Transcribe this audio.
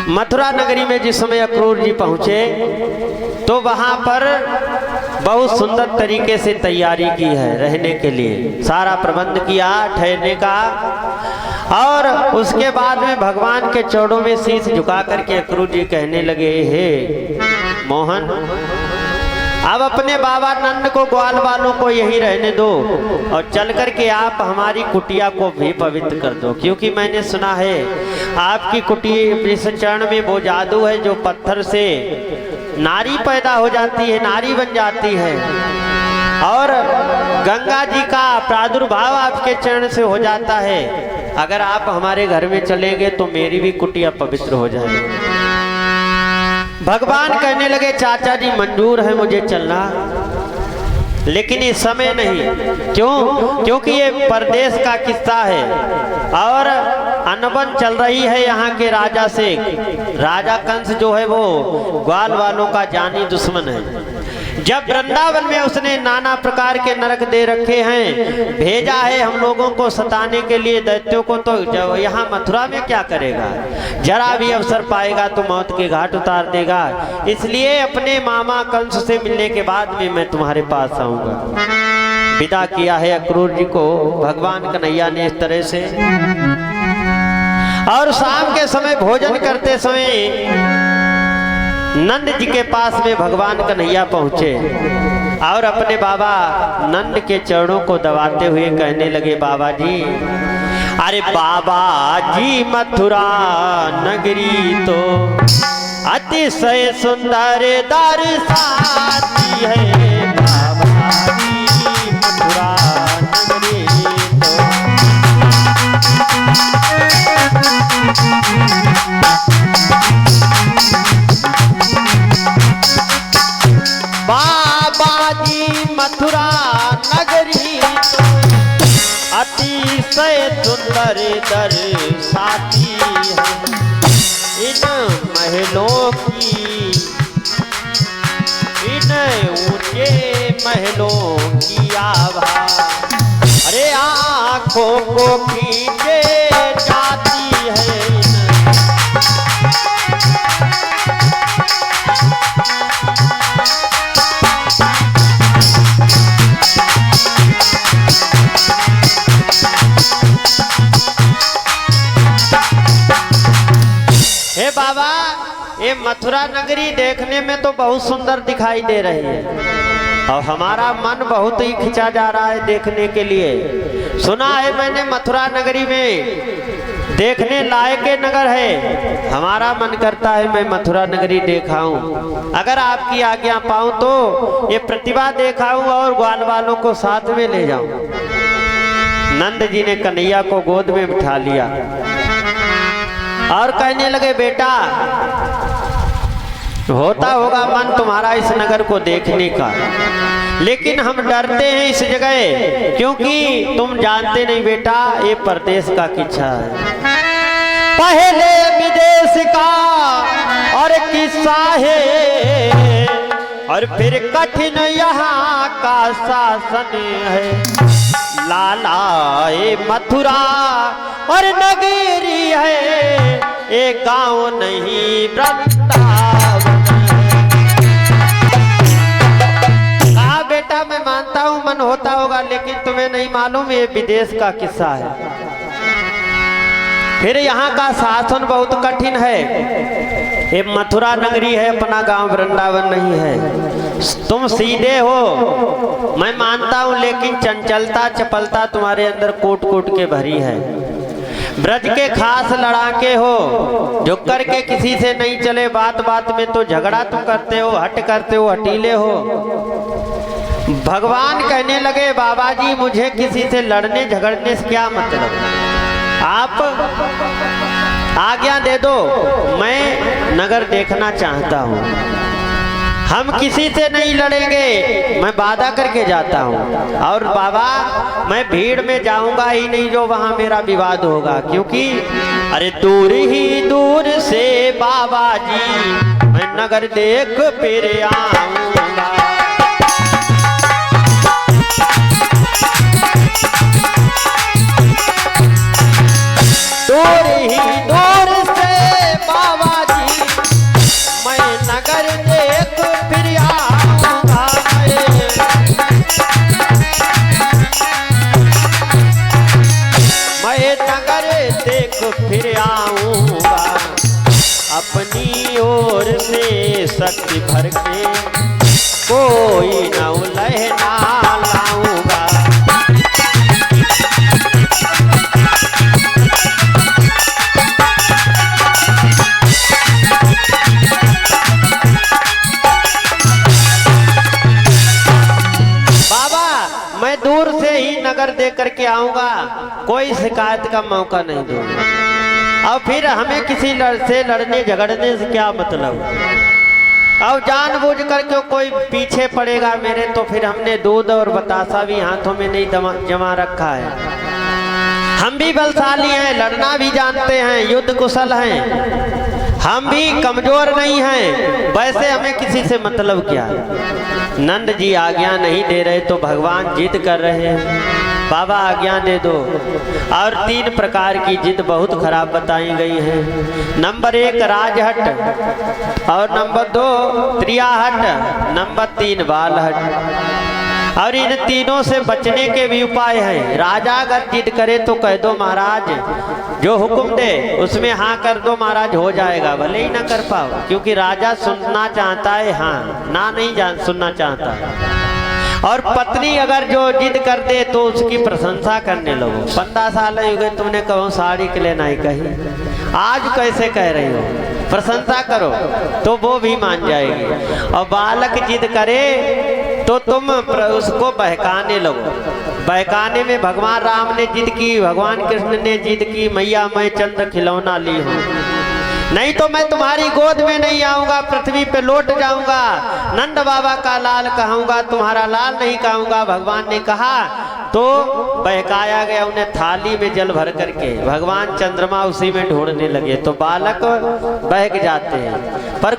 मथुरा नगरी में जिस समय अक्रूर जी पहुंचे तो वहां पर बहुत सुंदर तरीके से तैयारी की है, रहने के लिए सारा प्रबंध किया ठहरने का। और उसके बाद में भगवान के चरणों में शीश झुका करके अक्रूर जी कहने लगे, हे मोहन, अब अपने बाबा नंद को ग्वाल वालों को यही रहने दो और चल करके आप हमारी कुटिया को भी पवित्र कर दो, क्योंकि मैंने सुना है आपकी कुटिया इस चरण में वो जादू है जो पत्थर से नारी पैदा हो जाती है, नारी बन जाती है, और गंगा जी का प्रादुर्भाव आपके चरण से हो जाता है। अगर आप हमारे घर में चलेंगे तो मेरी भी कुटिया पवित्र हो जाएगी। भगवान कहने लगे, चाचा जी मंजूर है मुझे चलना, लेकिन इस समय नहीं। क्यों? क्योंकि ये परदेश का किस्सा है और अनबन चल रही है यहाँ के राजा से। राजा कंस जो है वो ग्वाल वालों का जानी दुश्मन है। जब वृंदावन में उसने नाना प्रकार के नरक दे रखे हैं, भेजा है हम लोगों को सताने के लिए दैत्यों को, तो यहाँ मथुरा में क्या करेगा? जरा भी अवसर पाएगा तो मौत के घाट उतार देगा। इसलिए अपने मामा कंस से मिलने के बाद में मैं तुम्हारे पास आऊंगा। विदा किया है अक्रूर जी को भगवान कन्हैया ने इस तरह से। और शाम के समय भोजन करते समय नंद जी के पास में भगवान कन्हैया पहुंचे और अपने बाबा नंद के चरणों को दबाते हुए कहने लगे, बाबा जी, अरे बाबा जी मथुरा नगरी तो अतिशय सुंदर दर्शाती है। बाबा जी मथुरा नगरी बाबा जी मथुरा नगरी तो अतिशय सुंदर दर्शाती है। इन महलों की, इन ऊंचे महलों की आभा अरे आंखों को खींचे जाती है। हे बाबा, ये मथुरा नगरी देखने में तो बहुत सुंदर दिखाई दे रही है और हमारा मन बहुत ही खिंचा जा रहा है देखने के लिए। सुना है मैंने मथुरा नगरी में देखने लायक नगर है। हमारा मन करता है मैं मथुरा नगरी देखाऊं। अगर आपकी आज्ञा पाऊं तो ये प्रतिभा देखाऊं और ग्वाल वालों को साथ में ले जाऊं। नंद जी ने कन्हैया को गोद में बिठा लिया और कहने लगे, बेटा, होता होगा मन तुम्हारा इस नगर को देखने का, लेकिन हम डरते हैं इस जगह, क्योंकि तुम जानते नहीं बेटा ये परदेश का किस्सा है। पहले विदेश का और किस्सा है और फिर कठिन यहाँ का शासन है। लाला ये मथुरा और नगरी है, एक गांव नहीं वृंदावन। हाँ बेटा, मैं मानता हूँ मन होता होगा, लेकिन तुम्हें नहीं मालूम ये विदेश का किस्सा है। फिर यहाँ का शासन बहुत कठिन है। ये मथुरा नगरी है, अपना गांव वृंदावन नहीं है। तुम सीधे हो मैं मानता हूँ, लेकिन चंचलता चपलता तुम्हारे अंदर कोट कोट के भरी है। ब्रज के खास लड़ाके हो, झुक करके किसी से नहीं चले, बात बात में तो झगड़ा तुम करते हो, हट करते हो, हटीले हो। भगवान कहने लगे, बाबा जी मुझे किसी से लड़ने झगड़ने से क्या मतलब, आप आज्ञा दे दो, मैं नगर देखना चाहता हूँ। हम किसी से नहीं लड़ेंगे, मैं वादा करके जाता हूँ। और बाबा मैं भीड़ में जाऊंगा ही नहीं जो वहां मेरा विवाद होगा, क्योंकि अरे दूर ही दूर से बाबा जी मैं नगर देख फिर आऊंगा। दूर ही दूर से बाबा जी शक्ति भर के कोई न उलह ना लाऊंगा। मैं दूर से ही नगर दे करके आऊंगा, कोई शिकायत का मौका नहीं दूंगा। और फिर हमें किसी से लड़ने झगड़ने से क्या मतलब। और जानबूझ करके कोई पीछे पड़ेगा मेरे तो फिर हमने दूध और बतासा भी हाथों में नहीं जमा रखा है। हम भी बलशाली हैं, लड़ना भी जानते हैं, युद्ध कुशल हैं, हम भी कमजोर नहीं हैं। वैसे हमें किसी से मतलब क्या। नंद जी आज्ञा नहीं दे रहे तो भगवान जिद कर रहे हैं, बाबा आज्ञा दे दो। और 3 प्रकार की जिद बहुत खराब बताई गई है। नंबर 1 राजहट, और नंबर 2 त्रियाहट, नंबर 3 बालहट। और इन तीनों से बचने के भी उपाय हैं। राजा अगर जिद करे तो कह दो महाराज जो हुक्म दे उसमें हाँ कर दो महाराज, हो जाएगा, भले ही ना कर पाओ, क्योंकि राजा सुनना चाहता है, हाँ ना नहीं सुनना चाहता। और पत्नी अगर जो जिद कर दे तो उसकी प्रशंसा करने लगो। 15 साल हो गए तुमने कहो साड़ी के लिए नहीं कही, आज कैसे कह रही हो, प्रशंसा करो तो वो भी मान जाएगी। और बालक जिद करे तो तुम उसको बहकाने लगो। बहकाने में भगवान राम ने जिद की, भगवान कृष्ण ने जिद की, मैया मैं चंद्र खिलौना ली हूँ, नहीं तो मैं तुम्हारी गोद में नहीं आऊंगा, पृथ्वी पे लौट जाऊंगा, नंद बाबा का लाल कहूंगा, तुम्हारा लाल नहीं कहूंगा। भगवान ने कहा तो बहकाया गया उन्हें थाली में जल भर करके। भगवान चंद्रमा उसी में ढूंढने लगे तो बालक बहक जाते हैं। पर